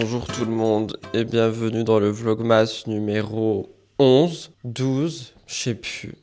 Bonjour tout le monde et bienvenue dans le Vlogmas numéro 11, 12, je sais plus.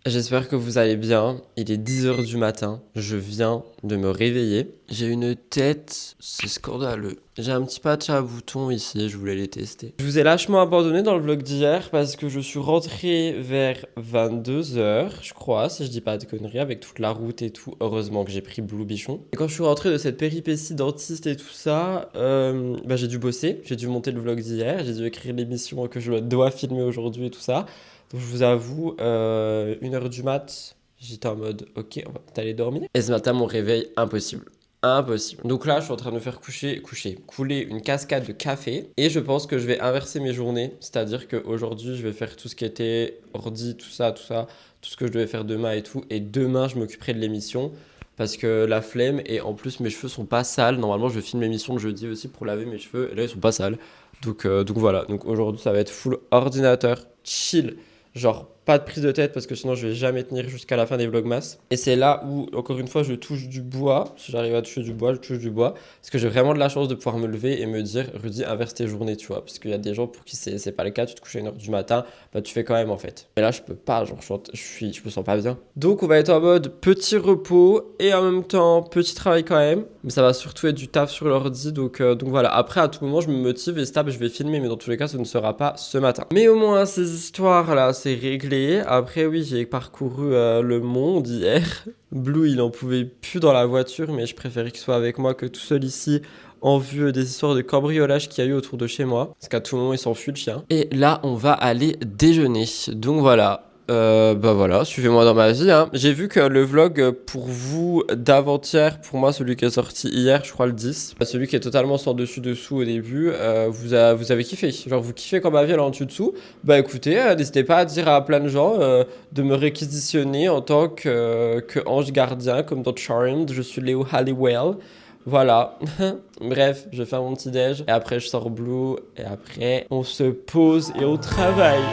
J'espère que vous allez bien, il est 10h du matin, je viens de me réveiller. J'ai une tête, c'est scandaleux. J'ai un petit patch à boutons ici, je voulais les tester. Je vous ai lâchement abandonné dans le vlog d'hier parce que je suis rentré vers 22h, je crois, si je dis pas de conneries, avec toute la route et tout. Heureusement que j'ai pris Blue Bichon. Et quand je suis rentré de cette péripétie dentiste et tout ça, j'ai dû bosser, j'ai dû monter le vlog d'hier, j'ai dû écrire l'émission que je dois filmer aujourd'hui et tout ça. Donc je vous avoue, 1h du mat, j'étais en mode ok, on va peut-être aller dormir. Et ce matin, mon réveil, impossible. Impossible. Donc là, je suis en train de me faire couler une cascade de café. Et je pense que je vais inverser mes journées. C'est-à-dire qu'aujourd'hui, je vais faire tout ce qui était ordi, tout ça, tout ce que je devais faire demain et tout. Et demain, je m'occuperai de l'émission. Parce que la flemme, et en plus, mes cheveux sont pas sales. Normalement, je filme l'émission de jeudi aussi pour laver mes cheveux. Et là, ils sont pas sales. Donc voilà. Donc aujourd'hui, ça va être full ordinateur, chill. Genre, pas de prise de tête parce que sinon je vais jamais tenir jusqu'à la fin des vlogmas. Et c'est là où, encore une fois, je touche du bois. Si j'arrive à toucher du bois, je touche du bois. Parce que j'ai vraiment de la chance de pouvoir me lever et me dire, Rudy, inverse tes journées, tu vois. Parce qu'il y a des gens pour qui c'est pas le cas. Tu te couches à 1h du matin, bah tu fais quand même en fait. Mais là, je peux pas, genre, je me sens pas bien. Donc, on va être en mode petit repos et en même temps, petit travail quand même. Mais ça va surtout être du taf sur l'ordi. Donc voilà. Après, à tout moment, je me motive et stable, je vais filmer. Mais dans tous les cas, ça ne sera pas ce matin. Mais au moins, ces histoires-là, c'est réglé. Après, oui, j'ai parcouru le monde hier. Blue, il en pouvait plus dans la voiture, mais je préférais qu'il soit avec moi que tout seul ici, en vue des histoires de cambriolage qu'il y a eu autour de chez moi. Parce qu'à tout moment, il s'enfuit le chien. Et là, on va aller déjeuner. Donc voilà. Voilà, suivez-moi dans ma vie, hein. J'ai vu que le vlog pour vous d'avant-hier, pour moi celui qui est sorti hier, je crois le 10, celui qui est totalement sans dessus-dessous au début, vous avez kiffé. Genre vous kiffez quand ma vie elle est en dessus-dessous. Bah écoutez, n'hésitez pas à dire à plein de gens de me réquisitionner en tant que ange gardien, comme dans Charmed, je suis Léo Halliwell. Voilà. Bref, je fais mon petit déj et après je sors Blue et après on se pose et on travaille.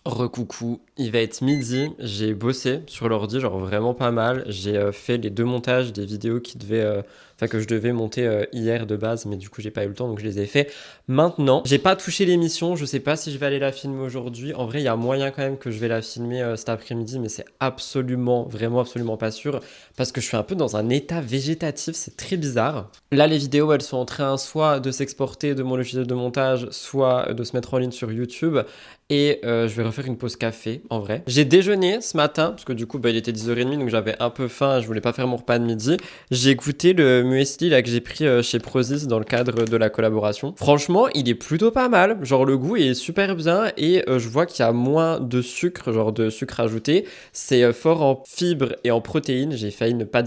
Recoucou, il va être midi, j'ai bossé sur l'ordi, genre vraiment pas mal. J'ai fait les 2 montages des vidéos que je devais monter hier de base, mais du coup j'ai pas eu le temps donc je les ai fait maintenant. J'ai pas touché l'émission, je sais pas si je vais aller la filmer aujourd'hui. En vrai, il y a moyen quand même que je vais la filmer cet après-midi, mais c'est absolument pas sûr parce que je suis un peu dans un état végétatif, c'est très bizarre. Là, les vidéos elles sont en train soit de s'exporter de mon logiciel de montage, soit de se mettre en ligne sur YouTube. Et je vais refaire une pause café, en vrai. J'ai déjeuné ce matin, parce que du coup, il était 10h30, donc j'avais un peu faim, je voulais pas faire mon repas de midi. J'ai goûté le muesli là, que j'ai pris chez Prozis dans le cadre de la collaboration. Franchement, il est plutôt pas mal. Genre, le goût est super bien et je vois qu'il y a moins de sucre, genre de sucre ajouté. C'est fort en fibres et en protéines. J'ai failli ne pas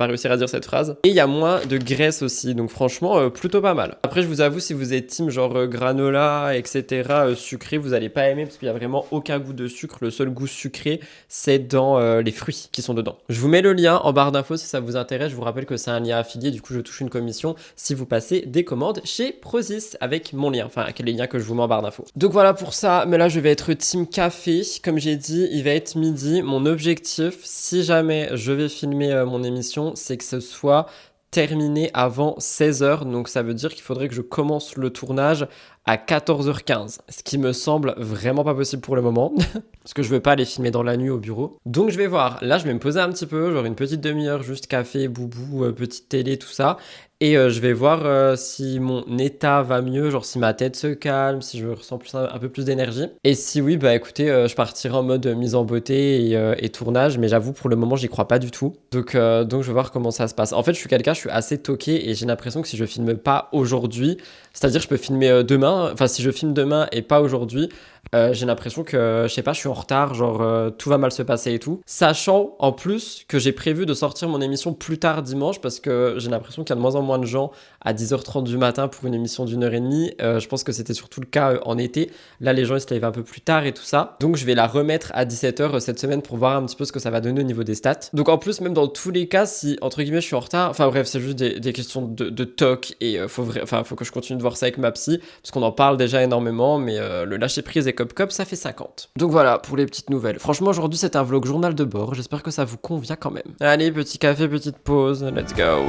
réussir à dire cette phrase. Et il y a moins de graisse aussi, donc franchement, plutôt pas mal. Après, je vous avoue, si vous êtes team genre granola, etc., sucré, vous allez pas aimer parce qu'il y a vraiment aucun goût de sucre. Le seul goût sucré, c'est dans les fruits qui sont dedans. Je vous mets le lien en barre d'infos si ça vous intéresse. Je vous rappelle que c'est un lien affilié, du coup je touche une commission si vous passez des commandes chez Prozis avec mon lien, enfin avec les liens que je vous mets en barre d'infos. Donc voilà pour ça, mais là je vais être team café. Comme j'ai dit, il va être midi. Mon objectif, si jamais je vais filmer mon émission, c'est que ce soit terminé avant 16h, donc ça veut dire qu'il faudrait que je commence le tournage à 14h15, ce qui me semble vraiment pas possible pour le moment, parce que je veux pas aller filmer dans la nuit au bureau. Donc je vais voir, là je vais me poser un petit peu, genre une petite demi-heure, juste café, boubou, petite télé, tout ça. Et je vais voir si mon état va mieux, genre si ma tête se calme, si je ressens un peu plus d'énergie. Et si oui, bah écoutez, je partirai en mode mise en beauté et tournage, mais j'avoue pour le moment j'y crois pas du tout. Donc je vais voir comment ça se passe. En fait je suis assez toqué et j'ai l'impression que si je filme pas aujourd'hui, c'est-à-dire je peux filmer demain, enfin si je filme demain et pas aujourd'hui, j'ai l'impression que, je sais pas, je suis en retard, genre tout va mal se passer et tout. Sachant en plus que j'ai prévu de sortir mon émission plus tard dimanche parce que j'ai l'impression qu'il y a de moins en moins de gens à 10h30 du matin pour une émission d'1h30. Je pense que c'était surtout le cas en été. Là, les gens ils se lèvent un peu plus tard et tout ça. Donc je vais la remettre à 17h cette semaine pour voir un petit peu ce que ça va donner au niveau des stats. Donc en plus, même dans tous les cas, si entre guillemets je suis en retard, enfin bref, c'est juste des questions de toc et faut que je continue de voir ça avec ma psy parce qu'on en parle déjà énormément, mais le lâcher prise et cop ça fait 50. Donc voilà pour les petites nouvelles. Franchement aujourd'hui c'est un vlog journal de bord, j'espère que ça vous convient quand même. Allez, petit café, petite pause, let's go.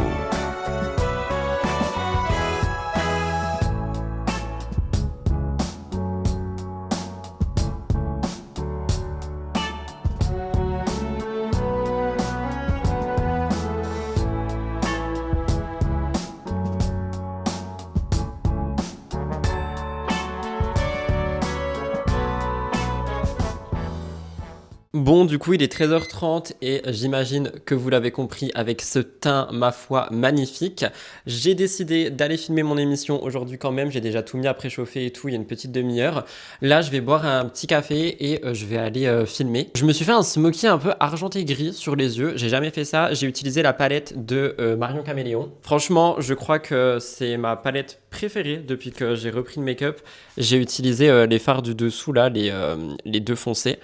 Bon, du coup, il est 13h30 et j'imagine que vous l'avez compris avec ce teint, ma foi, magnifique. J'ai décidé d'aller filmer mon émission aujourd'hui quand même. J'ai déjà tout mis à préchauffer et tout, il y a une petite demi-heure. Là, je vais boire un petit café et je vais aller filmer. Je me suis fait un smoky un peu argenté gris sur les yeux. J'ai jamais fait ça. J'ai utilisé la palette de Marion Caméléon. Franchement, je crois que c'est ma palette préférée depuis que j'ai repris le make-up. J'ai utilisé les fards du dessous, là, les deux foncés.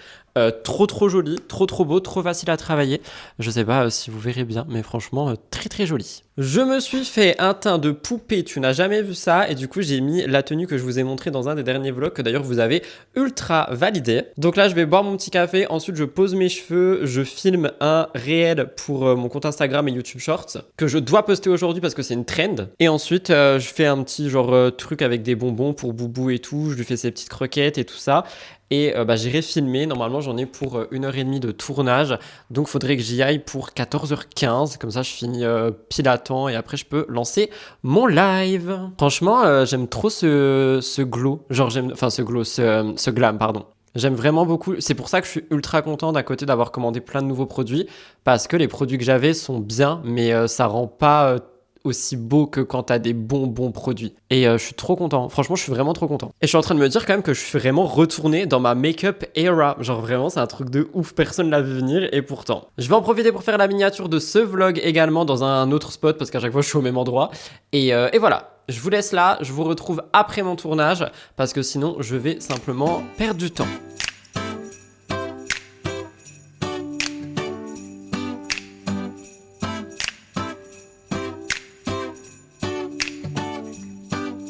Trop joli, trop beau, trop facile à travailler. Je sais pas si vous verrez bien, mais franchement, très joli. Je me suis fait un teint de poupée, tu n'as jamais vu ça, et du coup j'ai mis la tenue que je vous ai montrée dans un des derniers vlogs, que d'ailleurs vous avez ultra validé. Donc là je vais boire mon petit café, ensuite je pose mes cheveux, je filme un réel pour mon compte Instagram et YouTube Shorts, que je dois poster aujourd'hui parce que c'est une trend. Et ensuite je fais un petit genre truc avec des bonbons pour Boubou et tout, je lui fais ses petites croquettes et tout ça. Et j'irai filmer, normalement j'en ai pour 1h30 de tournage, donc faudrait que j'y aille pour 14h15, comme ça je finis pile à temps et après je peux lancer mon live. Franchement j'aime trop ce glow, genre ce glam pardon. J'aime vraiment beaucoup, c'est pour ça que je suis ultra content d'un côté d'avoir commandé plein de nouveaux produits, parce que les produits que j'avais sont bien, mais ça rend pas aussi beau que quand t'as des bons produits. Et je suis trop content. Franchement, je suis vraiment trop content. Et je suis en train de me dire quand même que je suis vraiment retourné dans ma make-up era. Genre vraiment, c'est un truc de ouf. Personne l'a vu venir et pourtant. Je vais en profiter pour faire la miniature de ce vlog également dans un autre spot parce qu'à chaque fois, je suis au même endroit. Et voilà. Je vous laisse là. Je vous retrouve après mon tournage parce que sinon, je vais simplement perdre du temps.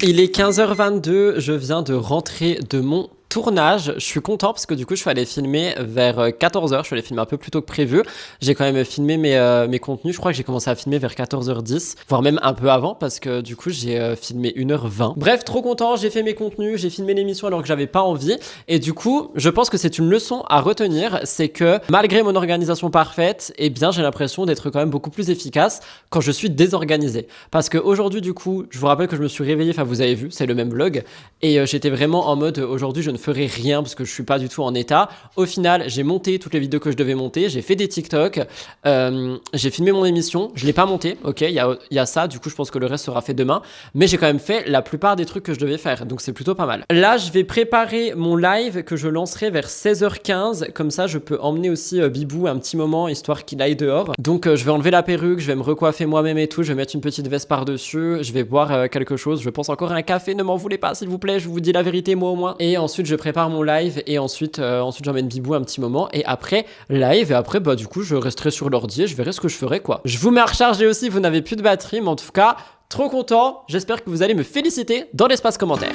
Il est 15h22, je viens de rentrer de mon tournage. Je suis content parce que du coup je suis allé filmer vers 14h, je suis allé filmer un peu plus tôt que prévu. J'ai quand même filmé mes contenus, je crois que j'ai commencé à filmer vers 14h10, voire même un peu avant parce que du coup j'ai filmé 1h20. Bref, trop content, j'ai fait mes contenus, j'ai filmé l'émission alors que j'avais pas envie et du coup je pense que c'est une leçon à retenir, c'est que malgré mon organisation parfaite, eh bien j'ai l'impression d'être quand même beaucoup plus efficace quand je suis désorganisé. Parce qu'aujourd'hui du coup, je vous rappelle que je me suis réveillé, enfin vous avez vu, c'est le même vlog, et j'étais vraiment en mode aujourd'hui je ne ferai rien parce que je suis pas du tout en état. Au final, j'ai monté toutes les vidéos que je devais monter, j'ai fait des TikTok, j'ai filmé mon émission, je l'ai pas monté, ok, il y a ça, du coup je pense que le reste sera fait demain, mais j'ai quand même fait la plupart des trucs que je devais faire, donc c'est plutôt pas mal. Là, je vais préparer mon live que je lancerai vers 16h15, comme ça je peux emmener aussi Bibou un petit moment, histoire qu'il aille dehors. Donc je vais enlever la perruque, je vais me recoiffer moi-même et tout, je vais mettre une petite veste par-dessus, je vais boire quelque chose, je pense encore un café, ne m'en voulez pas s'il vous plaît, je vous dis la vérité moi au moins. Et ensuite je prépare mon live et ensuite j'emmène Bibou un petit moment et après live et après bah du coup je resterai sur l'ordi et je verrai ce que je ferai quoi. Je vous mets à recharger aussi, vous n'avez plus de batterie mais en tout cas trop content, j'espère que vous allez me féliciter dans l'espace commentaire.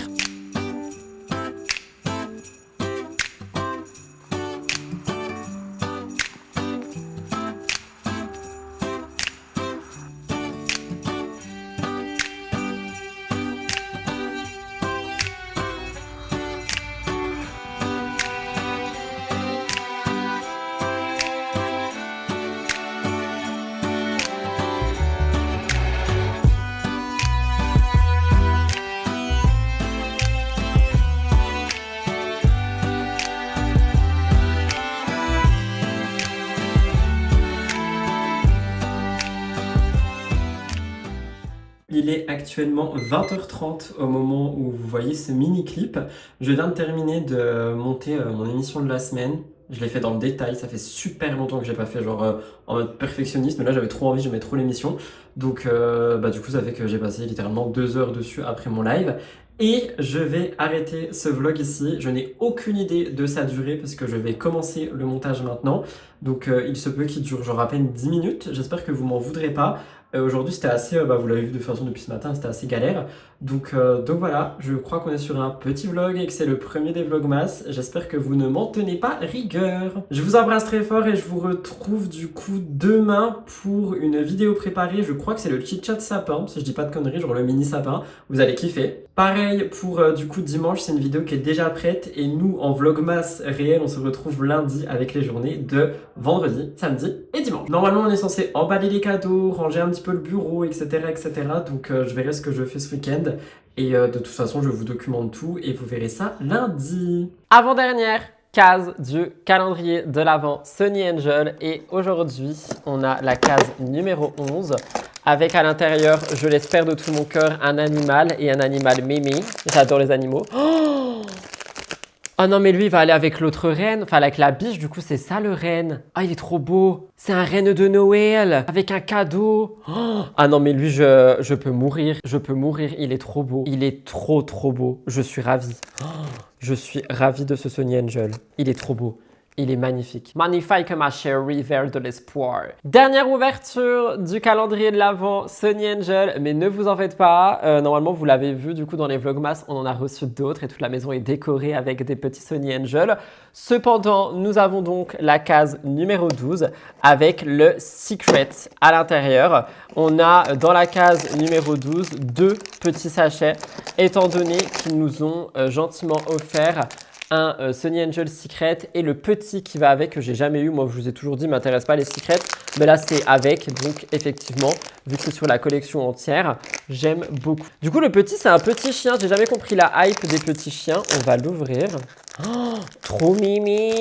actuellement 20h30 au moment où vous voyez ce mini clip. Je viens de terminer de monter mon émission de la semaine. Je l'ai fait dans le détail, ça fait super longtemps que j'ai pas fait genre en mode perfectionniste, mais là j'avais trop envie, j'aimais trop l'émission. Donc du coup ça fait que j'ai passé littéralement 2 heures dessus après mon live. Et je vais arrêter ce vlog ici. Je n'ai aucune idée de sa durée parce que je vais commencer le montage maintenant. Donc il se peut qu'il dure genre à peine 10 minutes. J'espère que vous m'en voudrez pas. Aujourd'hui c'était assez, vous l'avez vu de toute façon depuis ce matin, c'était assez galère. Donc voilà, je crois qu'on est sur un petit vlog et que c'est le premier des vlogmas. J'espère que vous ne m'en tenez pas rigueur. Je vous embrasse très fort et je vous retrouve du coup demain pour une vidéo préparée. Je crois que c'est le chit-chat sapin, si je dis pas de conneries, genre le mini sapin. Vous allez kiffer. Pareil pour du coup dimanche, c'est une vidéo qui est déjà prête et nous en vlogmas réel, on se retrouve lundi avec les journées de vendredi, samedi et dimanche. Normalement, on est censé emballer les cadeaux, ranger un petit peu le bureau, etc. etc. Donc je verrai ce que je fais ce week-end. Et de toute façon, je vous documente tout et vous verrez ça lundi. Avant-dernière case du calendrier de l'Avent Sunny Angel. Et aujourd'hui, on a la case numéro 11 avec à l'intérieur, je l'espère de tout mon cœur, un animal et un animal mémé. J'adore les animaux. Oh non, mais lui, il va aller avec l'autre reine, enfin avec la biche, du coup, c'est ça le renne. Ah, il est trop beau. C'est un renne de Noël avec un cadeau. Oh ah non, mais lui, je peux mourir. Je peux mourir, il est trop beau. Il est trop beau. Je suis ravie. Oh, je suis ravie de ce Sunny Angel. Il est trop beau. Il est magnifique. Magnifique ma chérie, vers de l'espoir. Dernière ouverture du calendrier de l'Avent Sunny Angel, mais ne vous en faites pas. Normalement, vous l'avez vu du coup dans les vlogmas, on en a reçu d'autres et toute la maison est décorée avec des petits Sunny Angel. Cependant, nous avons donc la case numéro 12 avec le Secret à l'intérieur. On a dans la case numéro 12 deux petits sachets, étant donné qu'ils nous ont gentiment offert un Sunny Angel Secret et le petit qui va avec que j'ai jamais eu. Moi, je vous ai toujours dit, m'intéresse pas les secrets, mais là, c'est avec. Donc, effectivement, vu que c'est sur la collection entière, j'aime beaucoup. Du coup, le petit, c'est un petit chien. J'ai jamais compris la hype des petits chiens. On va l'ouvrir. Oh, trop mimi!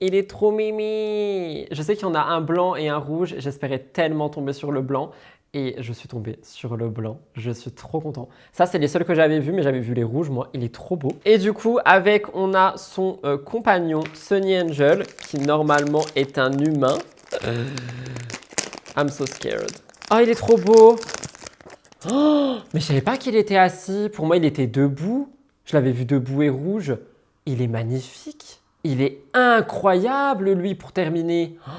Il est trop mimi! Je sais qu'il y en a un blanc et un rouge. J'espérais tellement tomber sur le blanc. Et je suis tombée sur le blanc. Je suis trop content. Ça, c'est les seuls que j'avais vus, mais j'avais vu les rouges, moi. Il est trop beau. Et du coup, avec, on a son compagnon, Sunny Angel, qui normalement est un humain. I'm so scared. Oh, il est trop beau. Oh, mais je savais pas qu'il était assis. Pour moi, il était debout. Je l'avais vu debout et rouge. Il est magnifique. Il est incroyable, lui, pour terminer. Oh,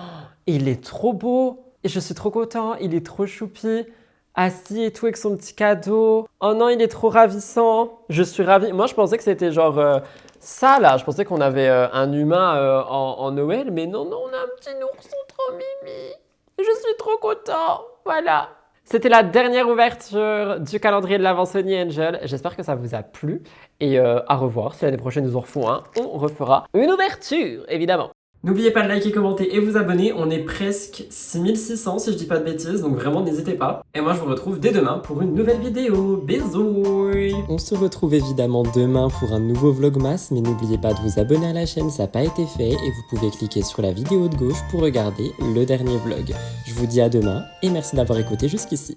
il est trop beau. Et je suis trop content, il est trop choupi, assis et tout avec son petit cadeau. Oh non, il est trop ravissant. Je suis ravie. Moi, je pensais que c'était genre ça là. Je pensais qu'on avait un humain en Noël, mais non, on a un petit ourson trop mimi. Je suis trop content. Voilà. C'était la dernière ouverture du calendrier de l'Avent Sunny Angel. J'espère que ça vous a plu. Et à revoir. Si l'année prochaine nous en refont un, on refera une ouverture, évidemment. N'oubliez pas de liker, commenter et vous abonner. On est presque 6600 si je dis pas de bêtises, donc vraiment n'hésitez pas. Et moi je vous retrouve dès demain pour une nouvelle vidéo. Bisous! On se retrouve évidemment demain pour un nouveau vlogmas, mais n'oubliez pas de vous abonner à la chaîne, ça n'a pas été fait, et vous pouvez cliquer sur la vidéo de gauche pour regarder le dernier vlog. Je vous dis à demain et merci d'avoir écouté jusqu'ici.